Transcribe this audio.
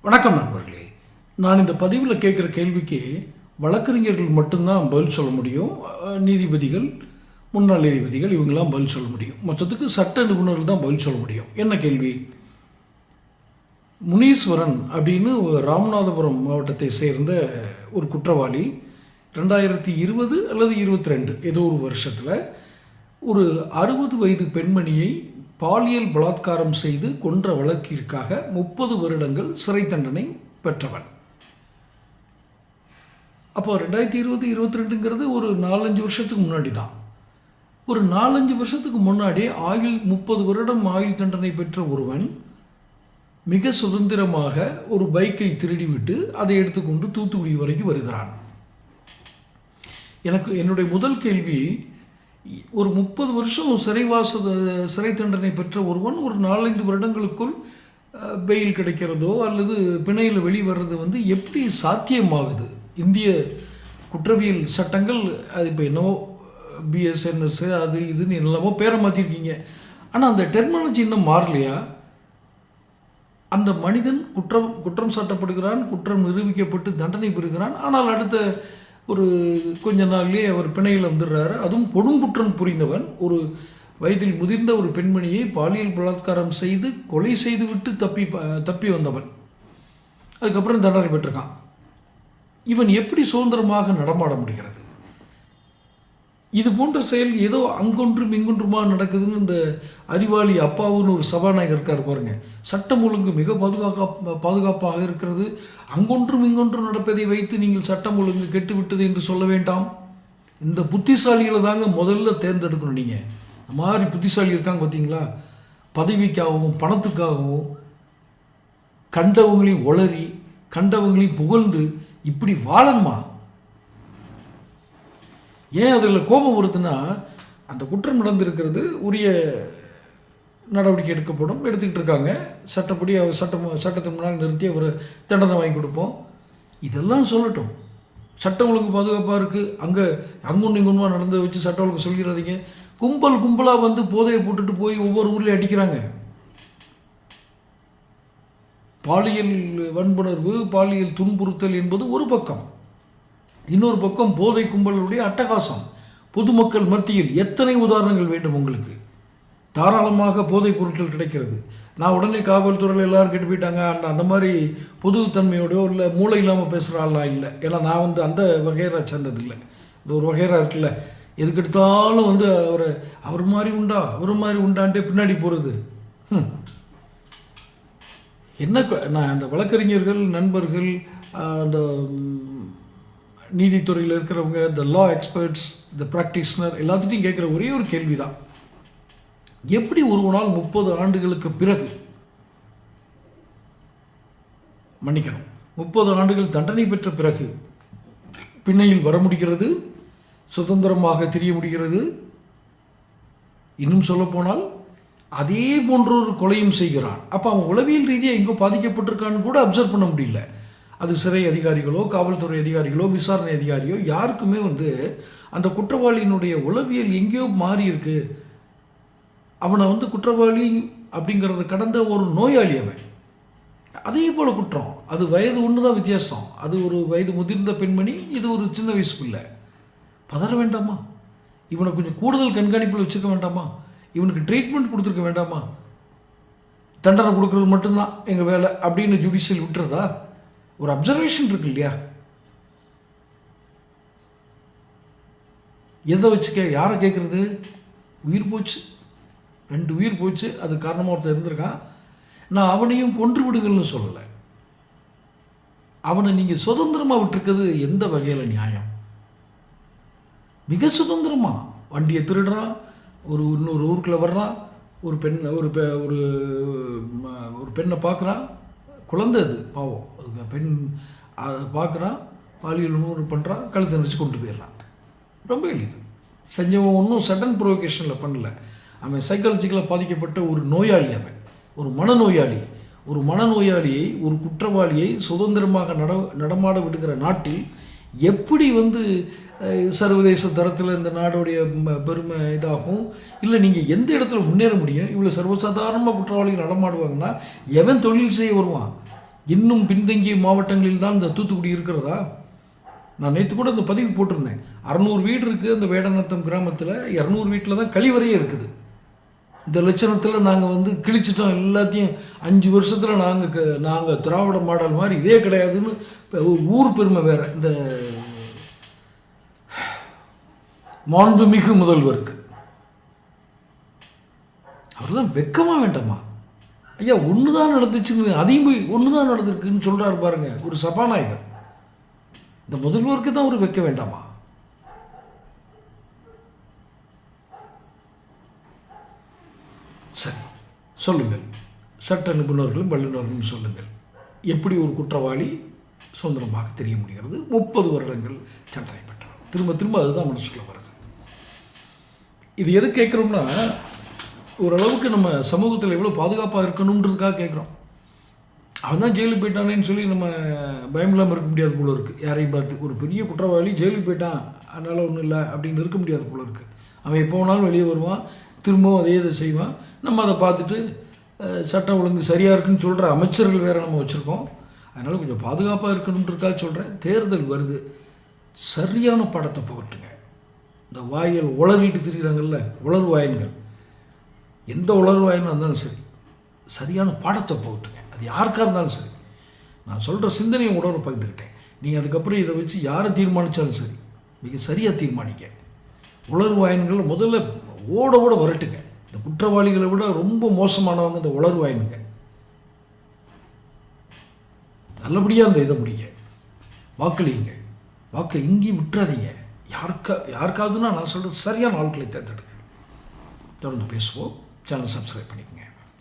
வணக்கம் நண்பர்களே. நான் இந்த பதிவில் கேட்குற கேள்விக்கு வழக்கறிஞர்கள் மட்டும்தான் பதில் சொல்ல முடியும். நீதிபதிகள், முன்னாள் நீதிபதிகள் இவங்கெல்லாம் பதில் சொல்ல முடியும். மொத்தத்துக்கு சட்ட நிபுணர்கள் தான் பதில் சொல்ல முடியும். என்ன கேள்வி? முனீஸ்வரன் அப்படின்னு ராமநாதபுரம் மாவட்டத்தை சேர்ந்த ஒரு குற்றவாளி 2020 அல்லது 22 ஏதோ ஒரு வருஷத்தில் ஒரு 60 வயது பெண்மணியை பாலியல் பலாத்காரம் செய்து கொன்ற வழக்கிற்காக 30 வருடங்கள் சிறை தண்டனை பெற்றவன். அப்போ 2020-22ங்கிறது ஒரு 4-5 வருஷத்துக்கு முன்னாடி தான். ஒரு 4-5 வருஷத்துக்கு முன்னாடி 30 வருடம் ஆயுள் தண்டனை பெற்ற ஒருவன் மிக சுதந்திரமாக ஒரு பைக்கை திருடிவிட்டு அதை எடுத்துக்கொண்டு தூத்துக்குடி வரைக்கும் வருகிறான். என்னுடைய முதல் கேள்வி, ஒரு 30 வருஷம் சிறை தண்டனை பெற்ற ஒருவன் ஒரு 4-5 வருடங்களுக்குள் பெயில் கிடைக்கிறதோ அல்லது பிணையில் வெளிவர்றது எப்படி சாத்தியமாகுது? இந்திய குற்றவியல் சட்டங்கள் அது இப்போ என்னவோ பிஎஸ்என்எஸ் அது இதுன்னு எல்லாமோ பேரை மாற்றிருக்கீங்க. ஆனால் அந்த டெர்மினாலஜி இன்னும் மாறலையா? அந்த மனிதன் குற்றம் சாட்டப்படுகிறான், குற்றம் நிரூபிக்கப்பட்டு தண்டனை பெறுகிறான். ஆனால் அடுத்த ஒரு கொஞ்ச நாள்லேயே அவர் பிணையில் வந்துடுறாரு. அதுவும் கொடுங்குற்றம் புரிந்தவன், ஒரு வயதில் முதிர்ந்த ஒரு பெண்மணியை பாலியல் பலாத்காரம் செய்து கொலை செய்துவிட்டு தப்பி வந்தவன். அதுக்கப்புறம் தண்டனை பெற்றிருக்கான். இவன் எப்படி சுதந்திரமாக நடமாட முடிகிறது? இது போன்ற செயல் ஏதோ அங்கொன்றும் இங்கொன்றுமா நடக்குதுன்னு இந்த அறிவாளி அப்பாவுன்னு ஒரு சபாநாயகர் இருக்கார் பாருங்க. சட்டம் ஒழுங்கு மிக பாதுகாப்பாக இருக்கிறது, அங்கொன்றும் இங்கொன்றும் நடப்பதை வைத்து நீங்கள் சட்டம் ஒழுங்கு கெட்டுவிட்டது என்று சொல்ல வேண்டாம். இந்த புத்திசாலிகளை தாங்க முதல்ல தேர்ந்தெடுக்கணும். நீங்கள் இந்த மாதிரி புத்திசாலி இருக்காங்க பார்த்தீங்களா, பதவிக்காகவும் பணத்துக்காகவும் கண்டவங்களையும் ஒளறி கண்டவங்களையும் புகழ்ந்து இப்படி வாழணுமா? ஏன் அதில் கோபம் வருதுன்னா, அந்த குற்றம் நடந்திருக்கிறது, உரிய நடவடிக்கை எடுத்துக்கிட்டு இருக்காங்க. சட்டப்படி அவர் சட்டத்தின் முன்னால் நிறுத்தி அவர் தண்டனை வாங்கி கொடுப்போம். இதெல்லாம் சொல்லட்டும். சட்டம் ஒழுங்கு பாதுகாப்பாக இருக்குது, அங்கொன்று இங்கொன்றுமா நடந்து வச்சு சட்டம் ஒழுங்கு சொல்லிடாதீங்க. கும்பலாக போதையை போட்டுட்டு போய் ஒவ்வொரு ஊர்லேயும் அடிக்கிறாங்க. பாலியல் வன்புணர்வு, பாலியல் துன்புறுத்தல் என்பது ஒரு பக்கம். இன்னொரு பக்கம் போதை கும்பலுடைய அட்டகாசம். பொதுமக்கள் மத்தியில் எத்தனை உதாரணங்கள் வேண்டும் உங்களுக்கு? தாராளமாக போதைப் பொருட்கள் கிடைக்கிறது. நான் உடனே காவல்துறையில் எல்லாரும் கெட்டு போயிட்டாங்க அந்த மாதிரி பொதுத்தன்மையோடயோ இல்லை மூளை இல்லாமல் பேசுகிறாள்லாம் இல்லை. ஏன்னா நான் அந்த வகையரா சேர்ந்ததில்லை. இந்த ஒரு வகையரா இருக்குல்ல, எதுக்கெடுத்தாலும் அவர் மாதிரி உண்டான்ட்டு பின்னாடி போகிறது. என்ன நான் அந்த வழக்கறிஞர்கள் நண்பர்கள், அந்த நீதித்துறையில் இருக்கிறவங்க, த லா எக்ஸ்பர்ட்ஸ், த ப்ராக்டிஷனர் எல்லாத்துட்டையும் கேட்குற ஒரே ஒரு கேள்வி தான், எப்படி ஒருவனால் 30 ஆண்டுகளுக்கு பிறகு 30 ஆண்டுகள் தண்டனை பெற்ற பிறகு பிணையில் வர முடிகிறது, சுதந்திரமாக தெரிய முடிகிறது? இன்னும் சொல்ல போனால் அதே போன்ற ஒரு கொலையும் செய்கிறான். அப்போ அவன் உளவியல் ரீதியாக எங்கோ பாதிக்கப்பட்டிருக்கான்னு கூட அப்சர்வ் பண்ண முடியல. அது சிறை அதிகாரிகளோ காவல்துறை அதிகாரிகளோ விசாரணை அதிகாரியோ யாருக்குமே அந்த குற்றவாளியினுடைய உளவியல் எங்கேயோ மாறி இருக்கு. அவனை குற்றவாளி அப்படிங்கிறத கடந்த ஒரு நோயாளி அவன். அதே போல் குற்றம், அது வயது ஒன்று தான் வித்தியாசம். அது ஒரு வயது முதிர்ந்த பெண்மணி, இது ஒரு சின்ன வயசு பிள்ளை. பதற வேண்டாமா? இவனை கொஞ்சம் கூடுதல் கண்காணிப்பில் வச்சுருக்க வேண்டாமா? இவனுக்கு ட்ரீட்மெண்ட் கொடுத்துருக்க வேண்டாமா? தண்டனை கொடுக்கறது மட்டும்தான் எங்கள் வேலை அப்படின்னு ஜுடிஷியல் விட்டுறதா? ஒரு அப்சர்வேஷன் இருக்கு இல்லையா? எதை வச்சுக்க, யாரை கேட்குறது? உயிர் போச்சு, 2 உயிர் போச்சு. அது காரணமாக ஒருத்தர் இருந்திருக்கான். நான் அவனையும் கொன்று விடுங்கள்னு சொல்லலை. அவனை நீங்கள் சுதந்திரமாக விட்டுருக்கிறது எந்த வகையில் நியாயம்? மிக சுதந்திரமாக வண்டியை திருடுறான், இன்னொரு ஊருக்குள்ளே வர்றான், ஒரு பெண்ணை பார்க்குறான், குழந்தை அது பாவம், அதுக்கு பெண் அதை பார்க்குறான், பாலியல் உணர்வு பண்ணுறான், கழுத்தை நினச்சி கொண்டு போயிடுறான். ரொம்ப எளிது. செஞ்சவன் ஒன்றும் சடன் ப்ரொவோகேஷனில் பண்ணல. அவன் சைக்காலஜிக்கலாக பாதிக்கப்பட்ட ஒரு நோயாளி. அவன் ஒரு மனநோயாளியை, ஒரு குற்றவாளியை சுதந்திரமாக நடமாட விடுகிற நாட்டில் எப்படி சர்வதேச தரத்தில் இந்த நாடுடைய பெருமை இதாகும்? இல்லை நீங்கள் எந்த இடத்துல முன்னேற முடியும்? இவ்வளோ சர்வசாதாரணமாக குற்றவாளிகள் நடமாடுவாங்கன்னா எவன் தொழில் செய்ய வருவான்? இன்னும் பின்தங்கிய மாவட்டங்களில் தான் இந்த தூத்துக்குடி இருக்கிறதா? நான் நேற்று கூட இந்த பதிவு போட்டிருந்தேன். 600 வீடு இருக்குது அந்த வேடநத்தம் கிராமத்தில். 200 வீட்டில் தான் கழிவறையே இருக்குது. இந்த லட்சணத்தில் நாங்கள் கிழிச்சிட்டோம் எல்லாத்தையும். 5 வருஷத்தில் நாங்கள் திராவிட மாடல் மாதிரி இதே கிடையாதுன்னு ஊர் பெருமை வேற. இந்த மாண்புமிகு முதல்வருக்கு அவர் தான் வெக்கமா வேண்டாமா? ஐயா, ஒன்று தான் நடந்துச்சுன்னு, அதையும் போய் ஒன்று தான் நடந்திருக்குன்னு சொல்கிறாரு பாருங்க ஒரு சபாநாயகர். இந்த முதல்வருக்கு தான் ஒரு வைக்க வேண்டாமா? சரி, சொல்லுங்கள். சட்ட நிபுணர்களும் வல்லுநர்களும் சொல்லுங்கள், எப்படி ஒரு குற்றவாளி சுதந்திரமாக தெரிய முடிகிறது? 30 வருடங்கள் தண்டனை பெற்றார். திரும்ப திரும்ப அதுதான் மனசுக்குள்ள வருது. இது எது கேட்குறோம்னா, ஓரளவுக்கு நம்ம சமூகத்தில் எவ்வளோ பாதுகாப்பாக இருக்கணுன்றதுக்காக கேட்குறோம். அவன் தான் ஜெயிலுக்கு போயிட்டானேன்னு சொல்லி நம்ம பயம் இல்லாமல் இருக்க முடியாது போல இருக்குது. யாரையும் பார்த்து ஒரு பெரிய குற்றவாளி ஜெயிலுக்கு போயிட்டான் அதனால் ஒன்றும் இல்லை அப்படின்னு இருக்க முடியாது போல இருக்குது. அவன் எப்போ வேணாலும் வெளியே வருவான், திரும்பவும் அதே இதை செய்வான். நம்ம அதை பார்த்துட்டு சட்டம் ஒழுங்கு சரியாக இருக்குன்னு சொல்கிற அமைச்சர்கள் வேறு நம்ம வச்சுருக்கோம். அதனால் கொஞ்சம் பாதுகாப்பாக இருக்கணுன்றதுக்காக சொல்கிறேன். தேர்தல் வருது, சரியான படத்தை புகட்டுங்க. இந்த வாயில் உளறிட்டு திரிகிறாங்கல்ல, உளர்வாயன்கள், எந்த உளர்வாயனாக இருந்தாலும் சரி, சரியான பாடத்தை புகட்டுங்க. அது யாருக்காக இருந்தாலும் சரி. நான் சொல்கிற சிந்தனையை உணர்வு பகிர்ந்துக்கிட்டேன். நீங்கள் அதுக்கப்புறம் இதை வச்சு யாரை தீர்மானித்தாலும் சரி, மிக சரியாக தீர்மானிக்க. உளர்வாயன்கள் முதல்ல ஓட ஓட வரட்டுங்க. இந்த குற்றவாளிகளை விட ரொம்ப மோசமானவங்க இந்த உளர்வாயனுங்க. நல்லபடியாக அந்த இதை முடிங்க, வாக்களியுங்க. வாக்கை எங்கேயும் விட்டுறாதீங்க. யாருக்காவதுன்னா நான் சொல்கிறது சரியான ஆட்களை தேர்ந்தெடுக்க. தொடர்ந்து பேசுவோம். சேனல் சப்ஸ்கிரைப் பண்ணி